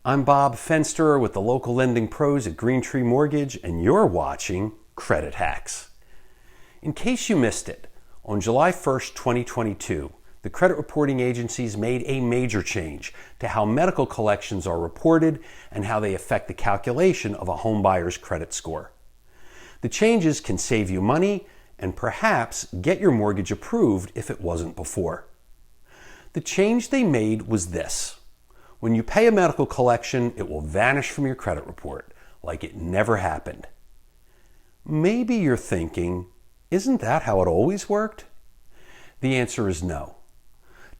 I'm Bob Fensterer with the local lending pros at Green Tree Mortgage, and you're watching Credit Hacks. In case you missed it, on July 1st, 2022, the credit reporting agencies made a major change to how medical collections are reported and how they affect the calculation of a home buyer's credit score. The changes can save you money and perhaps get your mortgage approved if it wasn't before. The change they made was this. When you pay a medical collection, it will vanish from your credit report, like it never happened. Maybe you're thinking, isn't that how it always worked? The answer is no.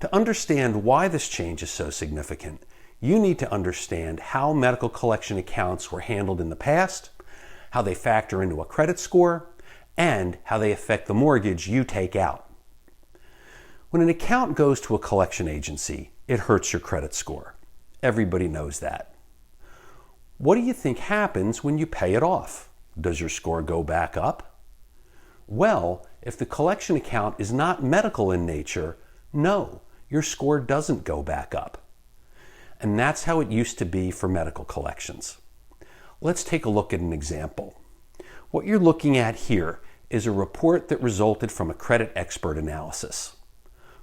To understand why this change is so significant, you need to understand how medical collection accounts were handled in the past, how they factor into a credit score, and how they affect the mortgage you take out. When an account goes to a collection agency, it hurts your credit score. Everybody knows that. What do you think happens when you pay it off? Does your score go back up? Well, if the collection account is not medical in nature, no, your score doesn't go back up. And that's how it used to be for medical collections. Let's take a look at an example. What you're looking at here is a report that resulted from a credit expert analysis.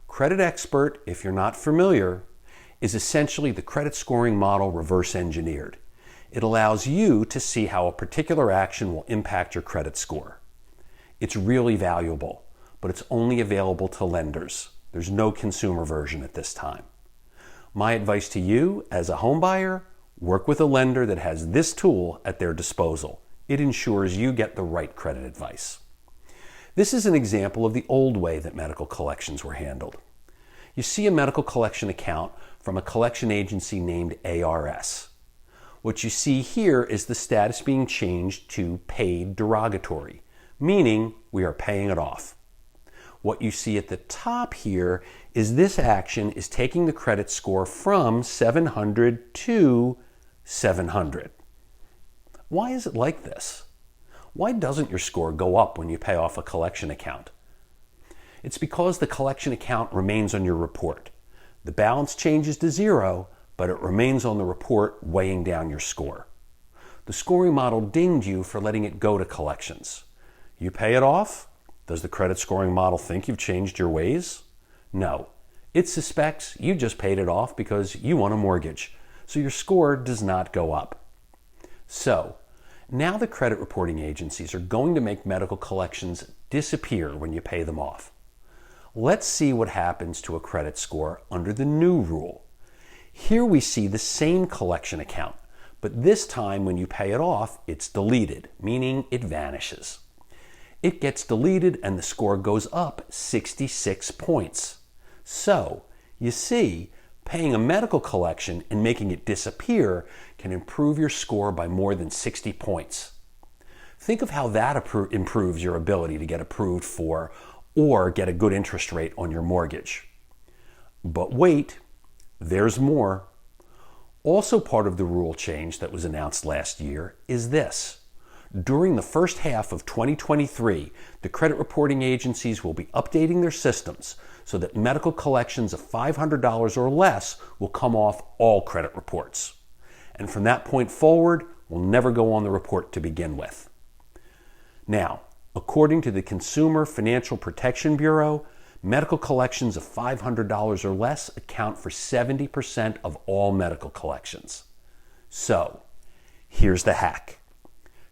Credit expert, if you're not familiar, is essentially the credit scoring model reverse engineered. It allows you to see how a particular action will impact your credit score. It's really valuable, but it's only available to lenders. There's no consumer version at this time. My advice to you as a home buyer, work with a lender that has this tool at their disposal. It ensures you get the right credit advice. This is an example of the old way that medical collections were handled. You see a medical collection account from a collection agency named ARS. What you see here is the status being changed to paid derogatory, meaning we are paying it off. What you see at the top here is this action is taking the credit score from 700 to 700. Why is it like this? Why doesn't your score go up when you pay off a collection account? It's because the collection account remains on your report. The balance changes to zero, but it remains on the report weighing down your score. The scoring model dinged you for letting it go to collections. You pay it off? Does the credit scoring model think you've changed your ways? No. It suspects you just paid it off because you want a mortgage, so your score does not go up. So, now the credit reporting agencies are going to make medical collections disappear when you pay them off. Let's see what happens to a credit score under the new rule. Here we see the same collection account, but this time when you pay it off, it's deleted, meaning it vanishes. It gets deleted and the score goes up 66 points. So, you see, paying a medical collection and making it disappear can improve your score by more than 60 points. Think of how that improves your ability to get approved for or get a good interest rate on your mortgage. But wait, there's more. Also part of the rule change that was announced last year is this. During the first half of 2023, the credit reporting agencies will be updating their systems so that medical collections of $500 or less will come off all credit reports. And from that point forward, will never go on the report to begin with. Now, according to the Consumer Financial Protection Bureau, medical collections of $500 or less account for 70% of all medical collections. So, here's the hack.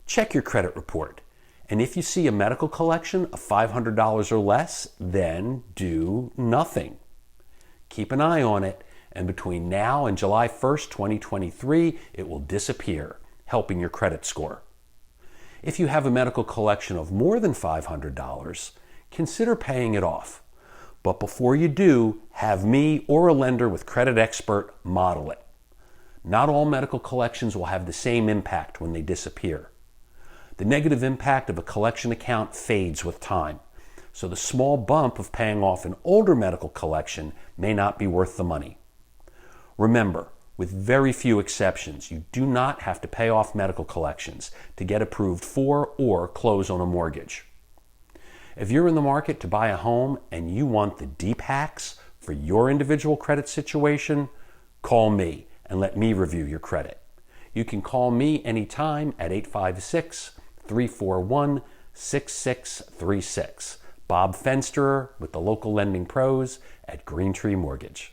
Check your credit report, and if you see a medical collection of $500 or less, then do nothing. Keep an eye on it, and between now and July 1st, 2023, it will disappear, helping your credit score. If you have a medical collection of more than $500, consider paying it off. But before you do, have me or a lender with Credit Expert model it. Not all medical collections will have the same impact when they disappear. The negative impact of a collection account fades with time, so the small bump of paying off an older medical collection may not be worth the money. Remember, with very few exceptions, you do not have to pay off medical collections to get approved for or close on a mortgage. If you're in the market to buy a home and you want the deep hacks for your individual credit situation, call me and let me review your credit. You can call me anytime at 856-341-6636. Bob Fensterer with the local lending pros at Green Tree Mortgage.